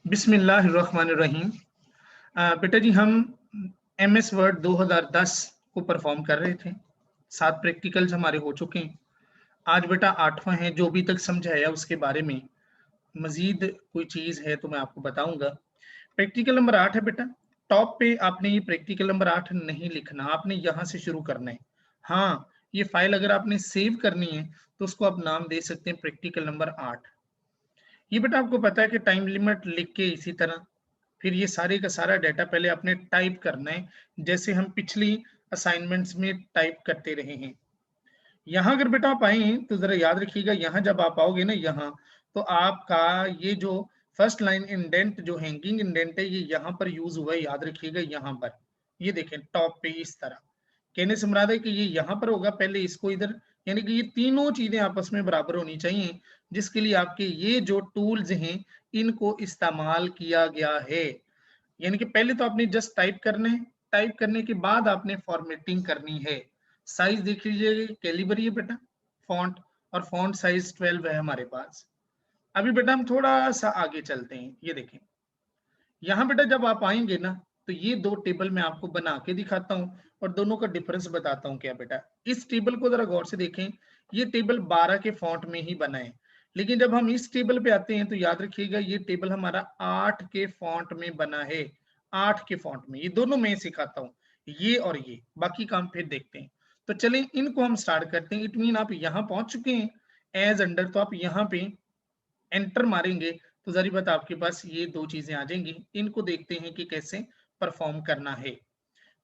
बिस्मिल्लाहिर्रहमानिर्रहीम। बेटा जी, हम एमएस वर्ड 2010 को परफॉर्म कर रहे थे। 7 प्रैक्टिकल्स हमारे हो चुके हैं। आज बेटा 8वां है। जो अभी तक समझाया उसके बारे में मजीद कोई चीज़ है तो मैं आपको बताऊंगा। प्रैक्टिकल नंबर 8 है बेटा। टॉप पे आपने ये प्रैक्टिकल नंबर 8 नहीं लिखना, आपने यहाँ से शुरू करना है। हाँ, ये फाइल अगर आपने सेव करनी है तो उसको आप नाम दे सकते हैं प्रैक्टिकल नंबर 8। ये बेटा आपको पता है कि टाइम लिमिट लिख के इसी तरह फिर ये सारे का सारा डाटा पहले आपने टाइप करना है, जैसे हम पिछली असाइनमेंट्स में टाइप करते रहे हैं। यहाँ अगर बेटा आप आए तो जरा याद रखिएगा, यहाँ जब आप आओगे ना यहाँ, तो आपका ये जो फर्स्ट लाइन इंडेंट जो हैंगिंग इंडेंट है ये यहाँ पर यूज हुआ है, याद रखिएगा यहाँ पर। ये देखें टॉप पे इस तरह, कहने से मुराद है कि ये यहाँ पर होगा, पहले इसको इधर, यानी कि ये तीनों चीजें आपस में बराबर होनी चाहिए, जिसके लिए आपके ये जो टूल्स हैं इनको इस्तेमाल किया गया है। यानी कि पहले तो आपने जस्ट टाइप करना है, टाइप करने के बाद आपने फॉर्मेटिंग करनी है। साइज देख लीजिए, कैलिबर ये बेटा फॉन्ट, और फॉन्ट साइज 12 है हमारे पास। अभी बेटा हम थोड़ा सा आगे चलते हैं। ये देखें यहाँ बेटा जब आप आएंगे ना तो ये दो टेबल मैं आपको बना के दिखाता हूँ और दोनों का डिफरेंस बताता हूँ। क्या बेटा, इस टेबल को जरा गौर से देखें, ये टेबल 12 के फॉन्ट में ही बना है, लेकिन जब हम इस टेबल पे आते हैं तो याद रखिएगा ये टेबल हमारा 8 के फॉन्ट में बना है। 8 के फॉन्ट में, ये दोनों मैं सिखाता हूँ, ये और ये, बाकी काम फिर देखते हैं। तो चलें इनको हम स्टार्ट करते हैं। इट मीन आप यहाँ पहुंच चुके हैं एज अंडर, तो आप यहाँ पे एंटर मारेंगे तो जारी बात आपके पास ये दो चीजें आ जाएंगी। इनको देखते हैं कि कैसे परफॉर्म करना है।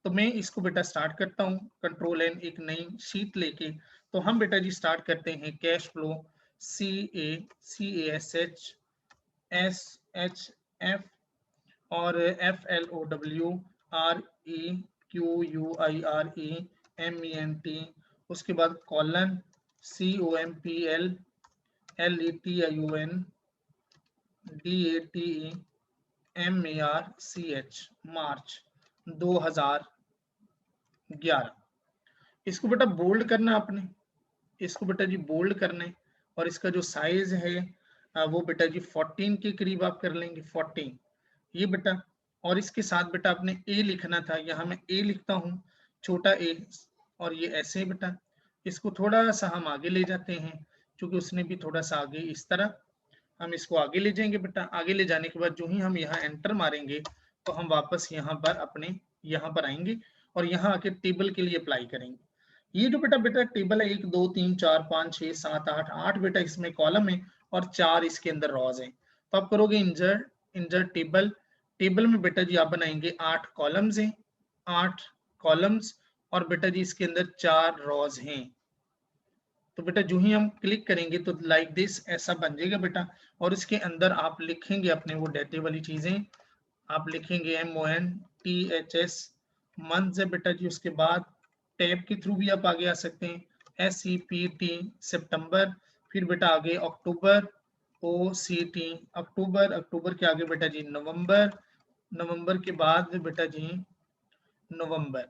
तो मैं इसको बेटा स्टार्ट करता हूँ, कंट्रोल एन, एक नई शीट लेके। तो हम बेटा जी स्टार्ट करते हैं कैश फ्लो, CASH और FLOWREQUIREMENT, उसके बाद कॉलन COMPLLETION मार्च 2011। इसको बेटा बोल्ड करना आपने, इसको बेटा जी बोल्ड करना है, और इसका जो साइज है वो बेटा जी 14 के करीब आप कर लेंगे, 14 ये बेटा। और इसके साथ बेटा आपने ए लिखना था, यहाँ मैं ए लिखता हूँ, छोटा ए, और ये ऐसे बेटा। इसको थोड़ा सा हम आगे ले जाते हैं, क्योंकि उसने भी थोड़ा सा आगे, इस तरह हम इसको आगे ले जाएंगे बेटा। आगे ले जाने के बाद जो ही हम यहाँ एंटर मारेंगे तो हम वापस यहाँ पर अपने यहाँ पर आएंगे और यहाँ आके टेबल के लिए अप्लाई करेंगे। ये जो बेटा बेटा टेबल है 1 2 3 4 5 6 7 8 8 बेटा इसमें कॉलम है और 4 इसके अंदर रॉज है। तो आप करोगे इंजर्ट टेबल, टेबल में बेटा जी आप बनाएंगे 8 कॉलम्स हैं, 8 कॉलम्स, और बेटा जी इसके अंदर 4 रॉज हैं। तो बेटा जो ही हम क्लिक करेंगे तो लाइक दिस ऐसा बन जाएगा बेटा, और इसके अंदर आप लिखेंगे अपने वो डेटे वाली चीजें, आप लिखेंगे MONTHS मंथ है बेटा जी। उसके बाद टैब के थ्रू भी आप आगे आ सकते हैं, SEPT सितंबर, फिर बेटा आगे अक्टूबर, OCT अक्टूबर, अक्टूबर के आगे बेटा जी नवंबर, नवंबर के बाद बेटा जी नवंबर,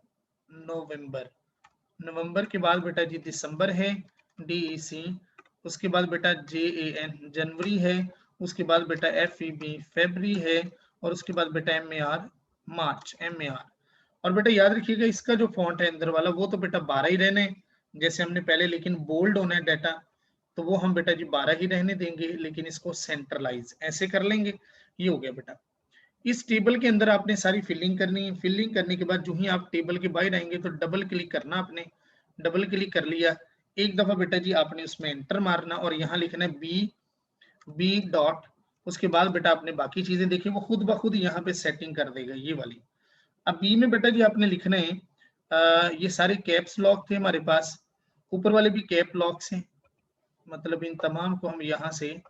नवंबर, नवंबर के बाद बेटा जी दिसंबर है, DEC, उसके बाद बेटा JAN जनवरी है, उसके बाद बेटा FEB फरवरी है, और उसके बाद बेटा MAR मार्च, MAR। और बेटा याद रखिएगा इसका जो फॉन्ट है अंदर वाला वो तो बेटा 12 ही रहने जैसे हमने पहले, लेकिन बोल्ड होना है डाटा तो वो हम बेटा जी 12 ही रहने देंगे, लेकिन इसको सेंट्रलाइज ऐसे कर लेंगे। ये हो गया बेटा। इस टेबल के अंदर आपने सारी फिलिंग करनी है। फिलिंग करने के बाद जो ही आप टेबल के बाहर आएंगे तो डबल क्लिक करना आपने, डबल क्लिक कर लिया एक दफा बेटा जी आपने उसमें एंटर मारना और यहाँ लिखना है बी डॉट। उसके बाद बेटा आपने बाकी चीजें देखी वो खुद ब खुद यहाँ पे सेटिंग कर देगा ये वाली। अब बी में बेटा जी आपने लिखना है ये सारे कैप्स लॉक थे हमारे पास, ऊपर वाले भी कैप लॉक्स हैं, मतलब इन तमाम को हम यहाँ से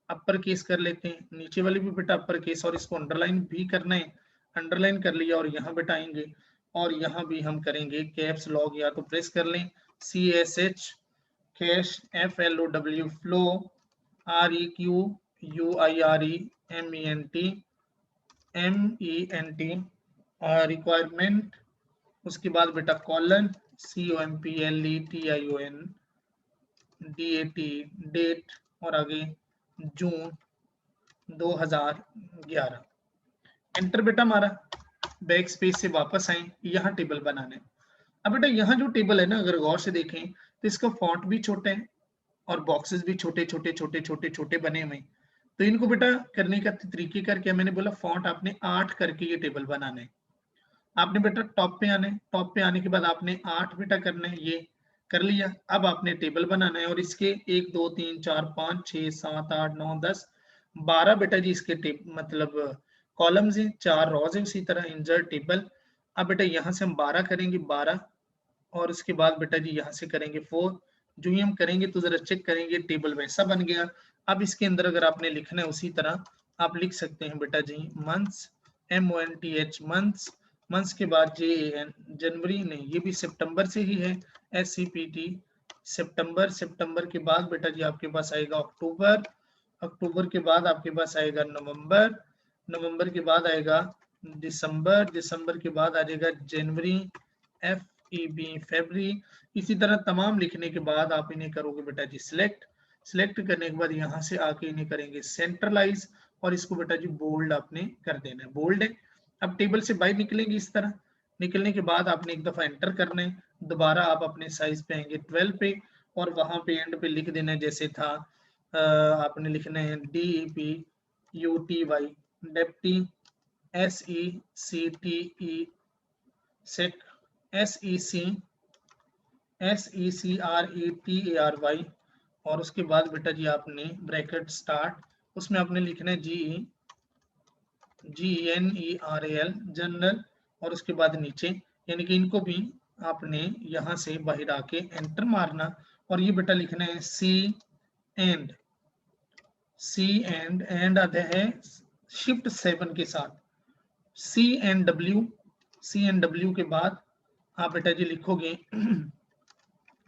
अपर केस कर लेते हैं, नीचे वाले भी बेटा अपर केस, और इसको अंडरलाइन भी करना है, अंडरलाइन कर लिया, और यहाँ बेटा आएंगे और यहाँ भी हम करेंगे कैप्स लॉक, या तो प्रेस कर लें CSH cash FLOW flow REQUIREMENT requirement, उसके बाद बेटा कॉलन COMPLETION DAT डेट, और आगे जून 2011। एंटर बेटा मारा, बैक स्पेस से वापस आए, यहाँ टेबल बनाने। अब बेटा यहाँ जो टेबल है ना, अगर गौर से देखें तो इसका फॉन्ट भी छोटे है और बॉक्सेस भी छोटे छोटे छोटे छोटे छोटे बने हुए। तो इनको बेटा करने का तरीके कर क्या, मैंने बोला फॉन्ट आपने 8 करके ये टेबल बनाना है। आपने बेटा टॉप पे आना है, टॉप पे आने के बाद आपने 8 बेटा करना है, ये कर लिया। अब आपने टेबल बनाना है और इसके 1 2 3 4 5 6 7 8 9 10 12 बेटा जी इसके मतलब कॉलम्स हैं, 4 रॉज है, उसी तरह इंसर्ट टेबल। अब बेटा यहाँ से हम 12 करेंगे, 12 और उसके बाद बेटा जी यहाँ से करेंगे 4। जो ही हम करेंगे तो जरा चेक करेंगे टेबल वैसा बन गया। अब इसके अंदर अगर आपने लिखना है उसी तरह आप लिख सकते हैं बेटा जी मंथ्स, MONTH मंथ्स, मंथ्स के बाद JAN जनवरी, नहीं ये भी सितंबर से ही है, SCPT सितंबर, सितंबर के बाद बेटा जी आपके पास आएगा अक्टूबर, अक्टूबर के बाद आपके पास आएगा नवंबर, नवंबर के बाद आएगा दिसंबर, दिसंबर के बाद आ जाएगा जनवरी, FEB फरवरी। इसी तरह तमाम लिखने के बाद आप इन्हें करोगे बेटा जी सिलेक्ट, सिलेक्ट करने के बाद यहाँ से आके इन्हें करेंगे सेंट्रलाइज और इसको बेटा जी बोल्ड आपने कर देना है, बोल्ड है। अब टेबल से बाहर निकलेंगे इस तरह, निकलने के बाद आपने एक दफा एंटर करना है, दोबारा आप अपने साइज पे आएंगे 12 पे और वहां पे एंड पे लिख देना है जैसे था, आपने लिखना है DEPUTY डेप्टी, SECTE सेक, SECRETARY और उसके बाद बेटा जी आपने ब्रैकेट स्टार्ट, उसमें आपने लिखना है GENERAL जनरल और उसके बाद नीचे, यानी कि इनको भी आपने यहाँ से बाहर आके एंटर मारना और ये बेटा लिखना है एंड आते हैं शिफ्ट 7 के साथ CNW के बाद आप बेटा जी लिखोगे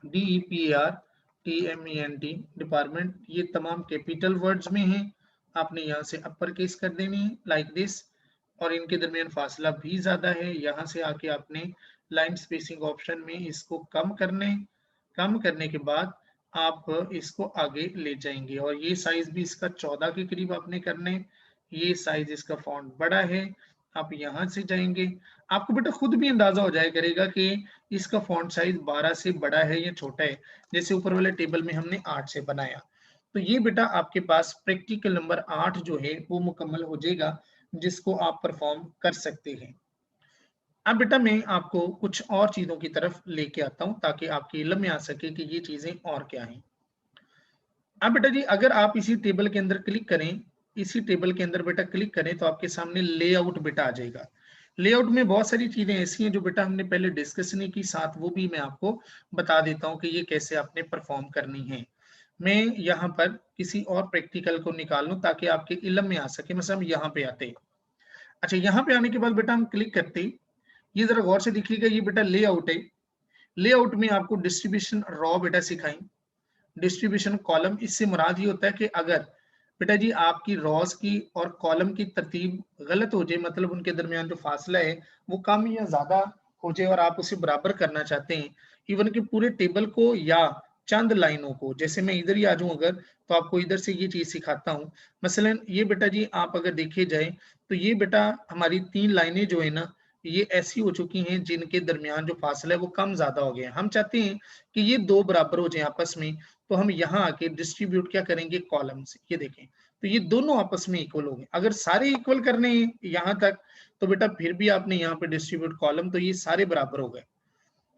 DEPARTMENT डिपार्टमेंट, ये तमाम कैपिटल वर्ड्स में हैं, आपने यहाँ से अपर केस कर देनी है लाइक दिस और इनके दरमियान फासला भी ज्यादा है, यहाँ से आके आपने लाइन स्पेसिंग ऑप्शन में इसको कम करने के बाद आप इसको आगे ले जाएंगे और ये साइज भी इसका 14 के करीब आपने करना है, ये साइज इसका फॉन्ट बड़ा है। आप यहाँ से जाएंगे, आपको बेटा खुद भी अंदाजा हो जाया करेगा कि इसका फॉन्ट साइज 12 से बड़ा है या छोटा है, जैसे ऊपर वाले टेबल में हमने 8 से बनाया। तो ये बेटा आपके पास प्रैक्टिकल नंबर 8 जो है वो मुकम्मल हो जाएगा, जिसको आप परफॉर्म कर सकते हैं। अब बेटा मैं आपको कुछ और चीजों की तरफ लेके आता हूं ताकि आपके इल्म में आ सके कि ये चीजें और क्या हैं। अब बेटा जी अगर आप इसी टेबल के अंदर क्लिक करें, इसी टेबल के अंदर बेटा क्लिक करें तो आपके सामने लेआउट बेटा आ जाएगा। लेआउट में बहुत सारी चीजें ऐसी हैं जो बेटा हमने पहले डिस्कस नहीं की, साथ वो भी मैं आपको बता देता हूं कि ये कैसे आपने परफॉर्म करनी है। मैं यहाँ पर किसी और प्रैक्टिकल को निकाल लूं ताकि आपके इल्म में आ सके। मतलब हम यहाँ पे आते, अच्छा यहाँ पे आने के बाद बेटा हम क्लिक करते, ये जरा गौर से देखिएगा, ये बेटा लेआउट है। लेआउट में आपको डिस्ट्रीब्यूशन रॉ बेटा सिखाई, डिस्ट्रीब्यूशन कॉलम, इससे मुराद ये होता है कि अगर बेटा जी आपकी रॉस की और कॉलम की तरतीब गलत हो जाए, मतलब उनके दरमियान जो फासला है वो कम या ज्यादा हो जाए और आप उसे बराबर करना चाहते हैं, इवन कि पूरे टेबल को या चंद लाइनों को, जैसे मैं इधर ही आ जाऊं अगर, तो आपको इधर से ये चीज सिखाता हूं। मसलन ये बेटा जी आप अगर देखे जाए तो ये बेटा हमारी 3 लाइनें जो है ना, ये ऐसी हो चुकी हैं जिनके दरमियान जो फासला है वो कम ज्यादा हो गया है। हम चाहते हैं कि ये दो बराबर हो जाए आपस में, तो हम यहाँ आके डिस्ट्रीब्यूट क्या करेंगे कॉलम से, ये देखें तो ये दोनों आपस में इक्वल हो गए। अगर सारे इक्वल करने हैं यहाँ तक तो बेटा फिर भी आपने यहाँ पे डिस्ट्रीब्यूट कॉलम, तो ये सारे बराबर हो गए।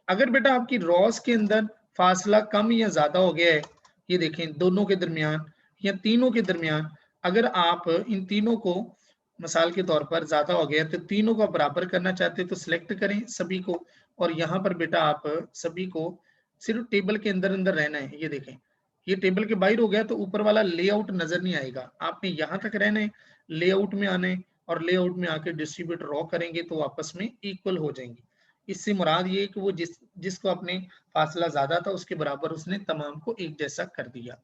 अगर बेटा आपकी रॉस के अंदर फासला कम या ज्यादा हो गया है, ये देखें दोनों के दरमियान या तीनों के दरमियान, अगर आप इन तीनों को मिसाल के तौर पर ज्यादा हो गया तो तीनों को बराबर करना चाहते हैं तो सिलेक्ट करें सभी को और यहाँ पर बेटा आप सभी को सिर्फ टेबल के अंदर अंदर रहना है। ये देखें ये टेबल के बाहर हो गया तो ऊपर वाला लेआउट नजर नहीं आएगा, आपने यहाँ तक रहना है, लेआउट में आने और लेआउट में आके डिस्ट्रीब्यूट रॉ करेंगे तो आपस में इक्वल हो जाएंगे। इससे मुराद ये है कि वो जिसको अपने फासला ज्यादा था उसके बराबर उसने तमाम को एक जैसा कर दिया।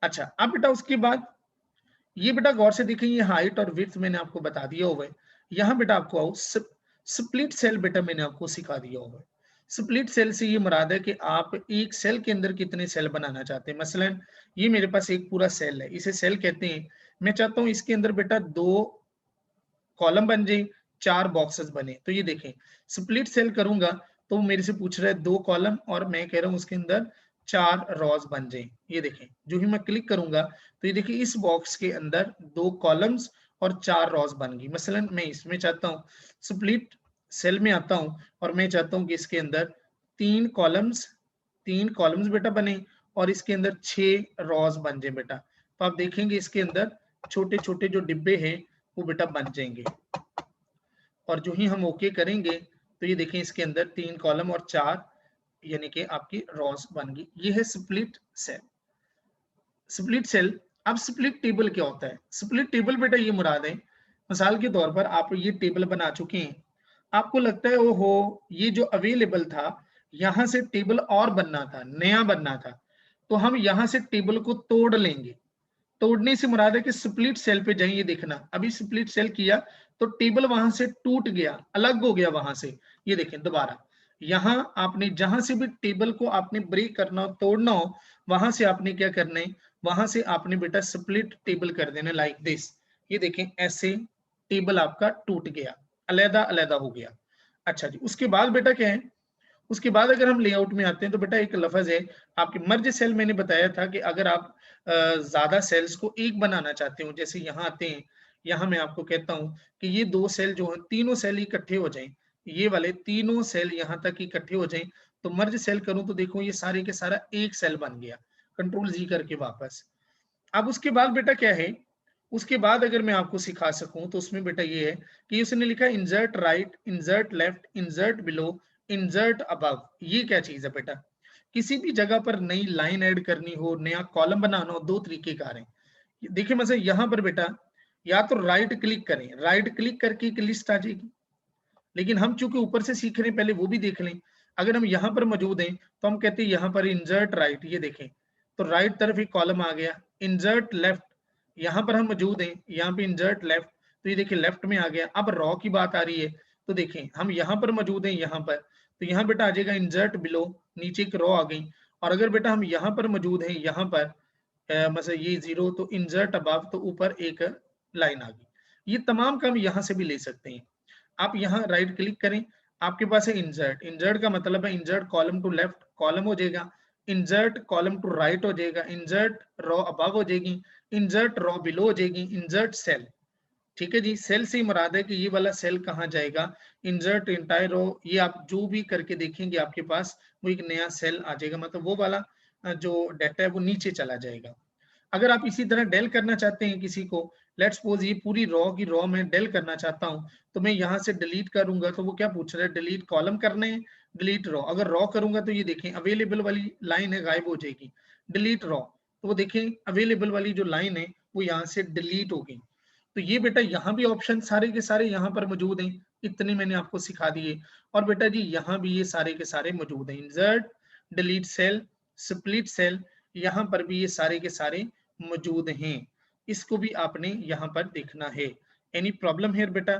अच्छा अब बेटा उसके बाद ये बेटा गौर से देखें, ये हाइट और विड्थ मैंने आपको बता दिया हुआ है। यहाँ बेटा आपको आओ स्प्लिट सेल बेटा मैंने आपको सिखा दिया हुआ है। स्प्लिट सेल से ये मुराद है कि आप एक सेल के अंदर कितने सेल बनाना चाहते हैं। मसलन ये मेरे पास एक पूरा सेल है, इसे सेल कहते हैं। मैं चाहता हूं इसके अंदर बेटा 2 कॉलम बन जाए, 4 बॉक्सेस बने। तो ये देखें स्प्लिट सेल करूंगा तो मेरे से पूछ रहा है 2 कॉलम और मैं कह रहा हूं उसके अंदर 4 रॉज बन जाए। ये देखें जो ही मैं क्लिक करूंगा तो ये देखिए इस बॉक्स के अंदर 2 कॉलम्स और 4 रॉज बन गई। मसलन मैं इसमें चाहता हूं स्प्लिट सेल में आता हूं और मैं चाहता हूं कि इसके अंदर 3 कॉलम्स बेटा बने और इसके अंदर 6 रॉज बन जाए बेटा। तो आप देखेंगे इसके अंदर छोटे छोटे जो डिब्बे हैं वो बेटा बन जाएंगे। और जो ही हम ओके करेंगे तो ये देखें इसके अंदर 3 कॉलम और 4 यानी कि आपकी रॉस बन गई। ये है स्प्लिट सेल। Split cell. अब स्प्लिट टेबल क्या होता है? स्प्लिट टेबल बेटा ये मुराद है, मिसाल के तौर पर आप ये टेबल बना चुके हैं, आपको लगता है ओहो ये जो अवेलेबल था यहां से टेबल और बनना था, नया बनना था, तो हम यहां से टेबल को तोड़ लेंगे। तोड़ने से मुराद है कि स्प्लिट सेल पे जाइए, देखना अभी स्प्लिट सेल किया तो टेबल वहां से टूट गया, अलग हो गया वहां से। ये देखें दोबारा यहां आपने जहां से भी टेबल को आपने ब्रेक करना हो, तोड़ना हो, वहां से आपने क्या करना है, वहां से आपने बेटा स्प्लिट टेबल कर देना लाइक दिस। ये देखें ऐसे टेबल आपका टूट गया, अलहदा अलहदा हो गया। अच्छा जी, उसके बाद बेटा क्या है, उसके बाद अगर हम लेआउट में आते हैं तो बेटा एक लफ्ज है आपके मर्ज सेल। मैंने बताया था कि अगर आप ज्यादा सेल्स को एक बनाना चाहते हो, जैसे यहाँ आते हैं, यहाँ मैं आपको कहता हूं कि ये 2 सेल जो है, तीनों सेल इकट्ठे हो जाएं, ये वाले तीनों सेल यहाँ तक इकट्ठे हो जाएं, तो मर्ज सेल करूं तो देखो ये सारे के सारा एक सेल बन गया। कंट्रोल जी करके वापस। अब उसके बाद बेटा क्या है, उसके बाद अगर मैं आपको सिखा सकूं तो उसमें बेटा ये है कि उसने लिखा insert right, insert left, insert below, insert above. ये क्या चीज है बेटा? किसी भी जगह पर नई लाइन ऐड करनी हो, नया कॉलम बनाना हो, 2 तरीके कार हैं। देखिए मतलब यहाँ पर बेटा या तो राइट क्लिक करें, राइट क्लिक करके एक लिस्ट आ जाएगी, लेकिन हम चूंकि ऊपर से सीख रहे हैं पहले वो भी देख लें। अगर हम यहाँ पर मौजूद हैं तो हम कहते हैं यहाँ पर इंसर्ट राइट, ये देखें तो राइट तरफ एक कॉलम आ गया। इंसर्ट लेफ्ट, यहाँ पर हम मौजूद हैं, यहाँ पे इंसर्ट लेफ्ट, तो ये देखिए लेफ्ट में आ गया। अब रॉ की बात आ रही है तो देखें हम यहाँ पर मौजूद हैं, यहाँ पर तो यहाँ बेटा आ जाएगा इंसर्ट बिलो, नीचे एक रॉ आ गई। और अगर बेटा हम यहाँ पर मौजूद हैं, यहाँ पर मतलब ये 0 तो इंसर्ट अबव, तो ऊपर एक लाइन आ गई। ये तमाम काम यहाँ से भी ले सकते हैं। आप यहाँ राइट क्लिक करें, आपके पास है इंसर्ट। इंसर्ट का मतलब है insert column to left, column हो जाएगा। इंसर्ट कॉलम टू राइट हो जाएगा, इंसर्ट रो अबव हो जाएगी, इंसर्ट रो बिलो हो जाएगी, इंसर्ट सेल। ठीक है जी, सेल से मुराद है कि ये वाला सेल कहाँ जाएगा, इंसर्ट इंटायर रो। ये आप जो भी करके देखेंगे आपके पास वो एक नया सेल आ जाएगा, मतलब वो वाला जो डाटा है वो नीचे चला जाएगा। अगर आप इसी तरह डेल करना चाहते हैं किसी को, लेट्स सपोज ये पूरी रॉ की रॉ में डेल करना चाहता हूं, तो मैं यहाँ से डिलीट करूंगा तो वो क्या पूछ रहा है, डिलीट कॉलम करने हैं, डिलीट रॉ। अगर रॉ करूंगा तो ये देखें अवेलेबल वाली लाइन है गायब हो जाएगी, डिलीट रॉ, तो वो देखें अवेलेबल वाली जो लाइन है वो यहाँ से डिलीट हो गई। तो ये बेटा यहाँ भी ऑप्शन सारे के सारे यहाँ पर मौजूद हैं, इतने मैंने आपको सिखा दिए। और बेटा जी यहाँ भी ये सारे के सारे मौजूद हैं, insert, delete cell, split cell, यहाँ पर भी ये सारे के सारे मौजूद हैं। इसको भी आपने यहाँ पर देखना है। एनी प्रॉब्लम है बेटा?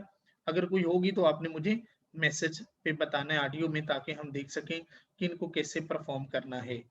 अगर कोई होगी तो आपने मुझे मैसेज पे बताना है ऑडियो में, ताकि हम देख सकें कि इनको कैसे परफॉर्म करना है।